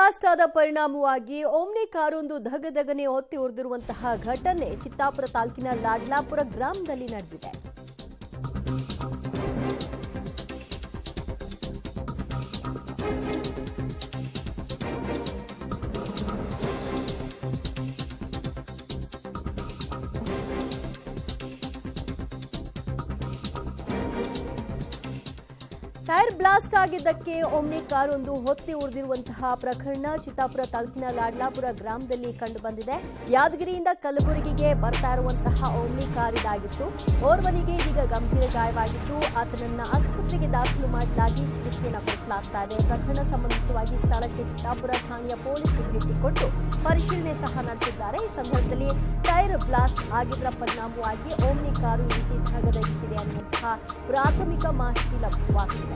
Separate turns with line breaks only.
Blast ಆದ ಪರಿಣಾಮವಾಗಿ Omni ಕಾರೊಂದು ಧಗಧಗನೆ ಹೊತ್ತಿ ಉರಿದಿರುವಂತಹ ಘಟನೆ ಚಿತ್ತಾಪುರ ತಾಲೂಕಿನ ಲಾಡ್ಲಾಪುರ ಗ್ರಾಮದಲ್ಲಿ ನಡೆದಿದೆ. ಟೈರ್ ಬ್ಲಾಸ್ಟ್ ಆಗಿದ್ದಕ್ಕೆ ಓಮ್ನಿ ಕಾರೊಂದು ಹೊತ್ತಿ ಉರಿದಿರುವಂತಹ ಪ್ರಕರಣ ಚಿತ್ತಾಪುರ ತಾಲೂಕಿನ ಲಾಡ್ಲಾಪುರ ಗ್ರಾಮದಲ್ಲಿ ಕಂಡುಬಂದಿದೆ. ಯಾದಗಿರಿಯಿಂದ ಕಲಬುರಗಿಗೆ ಬರ್ತಾ ಇರುವಂತಹ ಓಮ್ನಿ ಕಾರ್ ಇದಾಗಿತ್ತು. ಓರ್ವನಿಗೆ ಇದೀಗ ಗಂಭೀರ ಗಾಯವಾಗಿದ್ದು ಆತನನ್ನ ಆಸ್ಪತ್ರೆಗೆ ದಾಖಲು ಮಾಡಲಾಗಿ ಚಿಕಿತ್ಸೆಯನ್ನು ಕೊಡಿಸಲಾಗ್ತಾ ಇದೆ. ಪ್ರಕರಣ ಸಂಬಂಧಿತವಾಗಿ ಸ್ಥಳಕ್ಕೆ ಚಿತ್ತಾಪುರ ಠಾಣೆಯ ಪೊಲೀಸರು ಭೇಟಿ ಕೊಟ್ಟು ಪರಿಶೀಲನೆ ಸಹ ನಡೆಸಿದ್ದಾರೆ. ಈ ಸಂದರ್ಭದಲ್ಲಿ ಟೈರ್ ಬ್ಲಾಸ್ಟ್ ಆಗಿದ್ದರ ಪರಿಣಾಮವಾಗಿ ಓಮ್ನಿ ಕಾರು ಈ ರೀತಿ ಧಗಧಗಿಸಿದೆ ಅನ್ನುವಂತಹ ಪ್ರಾಥಮಿಕ ಮಾಹಿತಿ ಲಭ್ಯವಾಗಿದೆ.